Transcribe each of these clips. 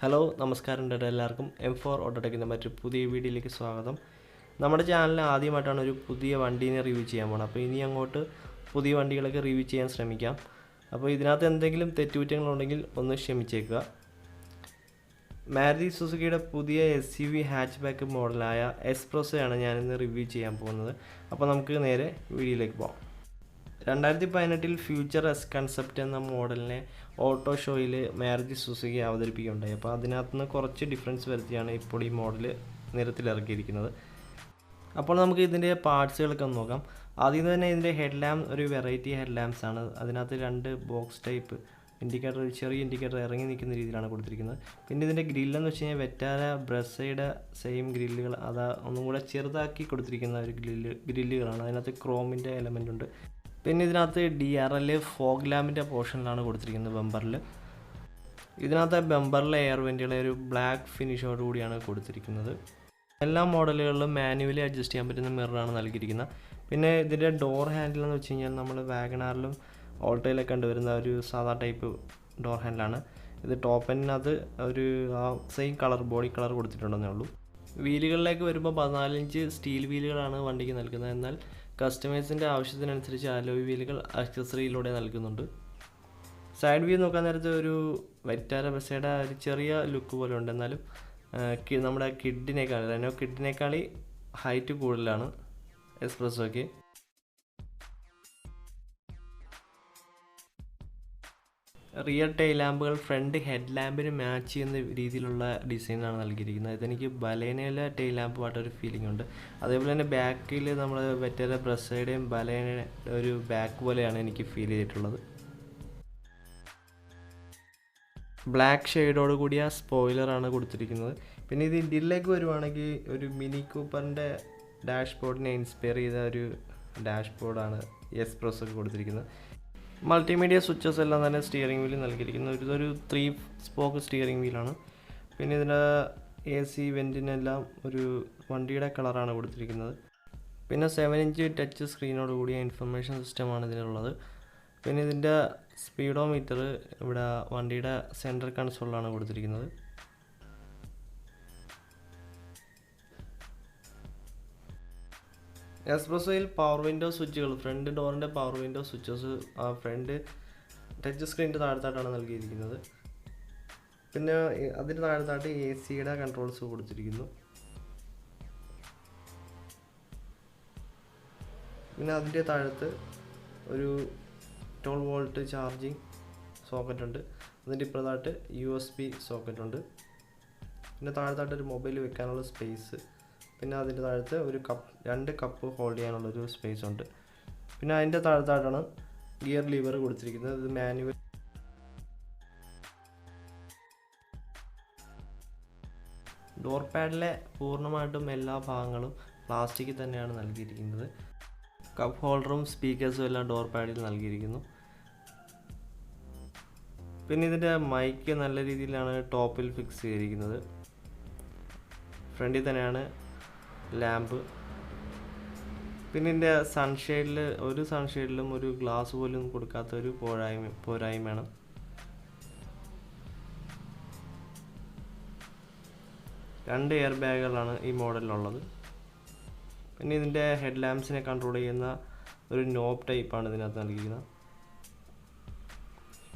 Hello നമസ്കാരം എല്ലാവർക്കും M4 ഓട്ടോടെക്കിൻ്റെ മറ്റൊരു പുതിയ വീഡിയോയിലേക്ക് സ്വാഗതം. നമ്മുടെ ചാനലിൽ ആദ്യമായിട്ടാണ് ഒരു പുതിയ വണ്ടീനെ റിവ്യൂ ചെയ്യാൻ പോകുന്നത്. അപ്പോൾ ഇനി അങ്ങോട്ട് പുതിയ വണ്ടികളൊക്കെ റിവ്യൂ ചെയ്യാൻ ശ്രമിക്കാം. അപ്പോൾ ഇതിനകത്ത് എന്തെങ്കിലും തെറ്റുകുറ്റങ്ങളുണ്ടെങ്കിൽ ഒന്ന് ക്ഷമിച്ചേക്കുക. മാരുതി സുസുക്കിയുടെ പുതിയ SUV ഹാച്ച് ബാക്ക് മോഡലായ S-Presso ആണ് ഞാനിന്ന് റിവ്യൂ ചെയ്യാൻ പോകുന്നത്. അപ്പോൾ നമുക്ക് നേരെ വീഡിയോയിലേക്ക് പോകാം. 2018 ഫ്യൂച്ചർ എസ് കൺസെപ്റ്റ് എന്ന മോഡലിനെ ഓട്ടോ ഷോയിൽ മാരുതി സുസുക്കി അവതരിപ്പിക്കുകയുണ്ടായി. അപ്പോൾ അതിനകത്ത് നിന്ന് കുറച്ച് ഡിഫറൻസ് വരുത്തിയാണ് ഇപ്പോൾ ഈ മോഡൽ നിരത്തിലിറക്കിയിരിക്കുന്നത്. അപ്പോൾ നമുക്ക് ഇതിൻ്റെ പാർട്സുകളൊക്കെ ഒന്ന് നോക്കാം. ആദ്യം തന്നെ ഇതിൻ്റെ ഹെഡ് ലാമ്പ് ഒരു വെറൈറ്റി ഹെഡ് ലാമ്പ്സ് ആണ്. അതിനകത്ത് 2 ബോക്സ് ടൈപ്പ് ഇൻഡിക്കേറ്റർ, ഒരു ചെറിയ ഇൻഡിക്കേറ്റർ ഇറങ്ങി നിൽക്കുന്ന രീതിയിലാണ് കൊടുത്തിരിക്കുന്നത്. പിന്നെ ഇതിൻ്റെ ഗ്രില്ലെന്ന് വെച്ച് കഴിഞ്ഞാൽ വെറ്റാര ബ്രസയുടെ സെയിം ഗ്രില്ലുകൾ, അതാ ഒന്നും കൂടെ ചെറുതാക്കി കൊടുത്തിരിക്കുന്ന ഒരു ഗ്രില്ലുകളാണ്. അതിനകത്ത് ക്രോമിൻ്റെ എലമെൻ്റ് ഉണ്ട്. പിന്നെ ഇതിനകത്ത് DRL ഫോഗ് ലാമ്പിൻ്റെ പോർഷനിലാണ് കൊടുത്തിരിക്കുന്നത് ബമ്പറിൽ. ഇതിനകത്ത് ബമ്പറിലെ എയർ വെൻറ്റുകളെ ഒരു ബ്ലാക്ക് ഫിനിഷോട് കൂടിയാണ് കൊടുത്തിരിക്കുന്നത്. എല്ലാ മോഡലുകളിലും മാനുവലി അഡ്ജസ്റ്റ് ചെയ്യാൻ പറ്റുന്ന മിററാണ് നൽകിയിരിക്കുന്നത്. പിന്നെ ഇതിൻ്റെ ഡോർ ഹാൻഡിൽ എന്ന് വെച്ച് കഴിഞ്ഞാൽ നമ്മൾ വാഗണാറിലും ഓൾട്ടോയിലൊക്കെ കണ്ടുവരുന്ന ഒരു സാധാ ടൈപ്പ് ഡോർ ഹാൻഡിലാണ്. ഇത് ടോപ്പ് എൻഡിനകത്ത് ഒരു സെയിം കളർ ബോഡി കളർ കൊടുത്തിട്ടുണ്ടെന്നേ ഉള്ളൂ. വീലുകളിലേക്ക് വരുമ്പോൾ 14 ഇഞ്ച് സ്റ്റീൽ വീലുകളാണ് വണ്ടിക്ക് നൽകുന്നത്. എന്നാൽ കസ്റ്റമേഴ്സിൻ്റെ ആവശ്യത്തിനനുസരിച്ച് അലോയ് വീലുകൾ അക്സസറിയിലൂടെ നൽകുന്നുണ്ട്. സൈഡ് വ്യൂ നോക്കാൻ നേരത്തെ ഒരു വെറ്റാര ബസയുടെ ഒരു ചെറിയ ലുക്ക് പോലെ ഉണ്ട്. എന്നാലും നമ്മുടെ കിഡിനേക്കാളി ഹൈറ്റ് കൂടുതലാണ് എസ്പ്രസോയ്ക്ക്. റിയർ ടെയിൽ ലാമ്പുകൾ ഫ്രണ്ട് ഹെഡ് ലാമ്പിന് മാച്ച് ചെയ്യുന്ന രീതിയിലുള്ള ഡിസൈനാണ് നൽകിയിരിക്കുന്നത്. ഇതെനിക്ക് ബലേനയിലെ ടെയിൽ ലാമ്പുമായിട്ടൊരു ഫീലിംഗ് ഉണ്ട്. അതേപോലെ തന്നെ ബാക്കിൽ നമ്മൾ വെറ്റേര ബ്രസയുടെയും ബലേന ഒരു ബാക്ക് പോലെയാണ് എനിക്ക് ഫീൽ ചെയ്തിട്ടുള്ളത്. ബ്ലാക്ക് ഷെയ്ഡോട് കൂടിയ സ്പോയിലറാണ് കൊടുത്തിരിക്കുന്നത്. പിന്നെ ഇത് ഇന്ത്യയിലേക്ക് വരുവാണെങ്കിൽ ഒരു മിനി കൂപ്പറിൻ്റെ ഡാഷ്ബോർഡിനെ ഇൻസ്പയർ ചെയ്ത ഒരു ഡാഷ്ബോർഡാണ് S-Presso കൊടുത്തിരിക്കുന്നത്. മൾട്ടിമീഡിയ സ്വിച്ചസ് എല്ലാം തന്നെ സ്റ്റിയറിംഗ് വീലിൽ നൽകിയിരിക്കുന്നത്. ഇതൊരു 3 സ്പോക്ക് സ്റ്റിയറിംഗ് വീലാണ്. പിന്നെ ഇതിൻ്റെ AC വെൻറ്റിനെല്ലാം ഒരു വണ്ടിയുടെ കളറാണ് കൊടുത്തിരിക്കുന്നത്. പിന്നെ 7 ഇഞ്ച് ടച്ച് സ്ക്രീനോട് കൂടിയ ഇൻഫർമേഷൻ സിസ്റ്റമാണ് ഇതിനുള്ളത്. പിന്നെ ഇതിൻ്റെ സ്പീഡോമീറ്റർ ഇവിടെ വണ്ടിയുടെ സെൻട്രൽ കൺസോളിലാണ് കൊടുത്തിരിക്കുന്നത്. എസ്പ്രസോയിൽ പവർ വിൻഡോ സ്വിച്ചുകൾ, ഫ്രണ്ട് ഡോറിൻ്റെ power window switches front touch സ്ക്രീനിൻ്റെ താഴത്തായിട്ടാണ് നൽകിയിരിക്കുന്നത്. പിന്നെ അതിന് താഴത്തായിട്ട് AC കൺട്രോൾസ് കൊടുത്തിരിക്കുന്നു. പിന്നെ അതിൻ്റെ താഴത്ത് ഒരു 12 വോൾട്ട് ചാർജിങ് സോക്കറ്റ് ഉണ്ട്. അതിൻ്റെ ഇപ്പുറത്തായിട്ട് USB സോക്കറ്റ് ഉണ്ട്. പിന്നെ താഴത്തായിട്ട് ഒരു മൊബൈൽ വെക്കാനുള്ള സ്പേസ്. പിന്നെ അതിൻ്റെ താഴത്ത് ഒരു 2 കപ്പ് ഹോൾഡ് ചെയ്യാനുള്ളൊരു സ്പേസ് ഉണ്ട്. പിന്നെ അതിൻ്റെ താഴത്തായിട്ടാണ് ഗിയർ ലിവർ കൊടുത്തിരിക്കുന്നത്. ഇത് മാനുവൽ. ഡോർ പാഡിലെ പൂർണ്ണമായിട്ടും എല്ലാ ഭാഗങ്ങളും പ്ലാസ്റ്റിക് തന്നെയാണ് നൽകിയിരിക്കുന്നത്. കപ്പ് ഹോൾഡറും സ്പീക്കേഴ്സും എല്ലാം ഡോർ പാഡിൽ നൽകിയിരിക്കുന്നു. പിന്നെ ഇതിൻ്റെ മൈക്ക് നല്ല രീതിയിലാണ് ടോപ്പിൽ ഫിക്സ് ചെയ്തിരിക്കുന്നത്. ഫ്രണ്ടിൽ തന്നെയാണ് ലാമ്പ്. പിന്നെ ഇതിൻ്റെ സൺഷെയ്ഡിലും ഒരു ഗ്ലാസ് പോലും കൊടുക്കാത്ത ഒരു പോരായ്മയാണ്. രണ്ട് എയർ ബാഗുകളാണ് ഈ മോഡലിലുള്ളത്. പിന്നെ ഇതിൻ്റെ ഹെഡ് ലാമ്പ്സിനെ കൺട്രോൾ ചെയ്യുന്ന ഒരു നോബ് ടൈപ്പാണ് ഇതിനകത്ത് നൽകിയിരിക്കുന്നത്.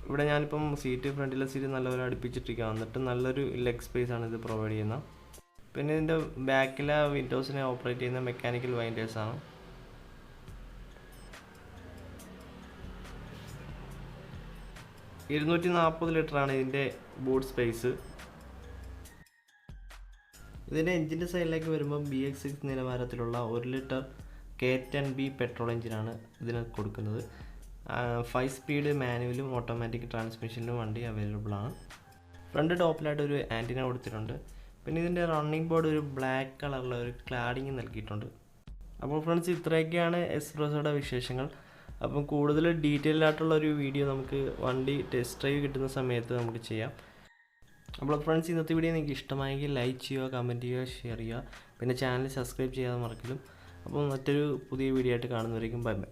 ഇവിടെ ഞാനിപ്പം ഫ്രണ്ടിലെ സീറ്റ് നല്ലപോലെ അടുപ്പിച്ചിട്ടിരിക്കുകയാണ്. എന്നിട്ട് നല്ലൊരു ലെഗ് സ്പേസ് ആണ് ഇത് പ്രൊവൈഡ് ചെയ്യുന്നത്. പിന്നെ ഇതിൻ്റെ ബാക്കിലെ വിൻഡോസിനെ ഓപ്പറേറ്റ് ചെയ്യുന്ന മെക്കാനിക്കൽ വൈൻഡേഴ്സാണ്. ലിറ്ററാണ് ഇതിൻ്റെ ബൂട്ട് സ്പേസ്. ഇതിൻ്റെ എഞ്ചിൻ്റെ സൈഡിലേക്ക് വരുമ്പോൾ VXI നിലവാരത്തിലുള്ള 1 ലിറ്റർ K10B പെട്രോൾ എഞ്ചിനാണ് ഇതിന് കൊടുക്കുന്നത്. 5 സ്പീഡ് മാനുവലും ഓട്ടോമാറ്റിക് ട്രാൻസ്മിഷനിലും വണ്ടി അവൈലബിൾ ആണ്. ഫ്രണ്ട് ടോപ്പിലായിട്ട് ഒരു ആൻറ്റിന കൊടുത്തിട്ടുണ്ട്. പിന്നെ ഇതിൻ്റെ റണ്ണിങ് ബോർഡ് ഒരു ബ്ലാക്ക് കളറിലുള്ള ഒരു ക്ലാഡിങ് നൽകിയിട്ടുണ്ട്. അപ്പോൾ ഫ്രണ്ട്സ്, ഇത്രയൊക്കെയാണ് S-Pressoയുടെ വിശേഷങ്ങൾ. അപ്പം കൂടുതൽ ഡീറ്റെയിൽ ആയിട്ടുള്ള ഒരു വീഡിയോ നമുക്ക് വണ്ടി ടെസ്റ്റ് ഡ്രൈവ് കിട്ടുന്ന സമയത്ത് നമുക്ക് ചെയ്യാം. അപ്പോൾ ഫ്രണ്ട്സ്, ഇന്നത്തെ വീഡിയോ നിങ്ങൾക്ക് ഇഷ്ടമായെങ്കിൽ ലൈക്ക് ചെയ്യുക, കമൻറ്റ് ചെയ്യുക, ഷെയർ ചെയ്യുക. പിന്നെ ചാനൽ സബ്സ്ക്രൈബ് ചെയ്യാതെ മറക്കലും. അപ്പോൾ മറ്റൊരു പുതിയ വീഡിയോ ആയിട്ട് കാണുന്നവരേക്കും ബൈ ബൈ.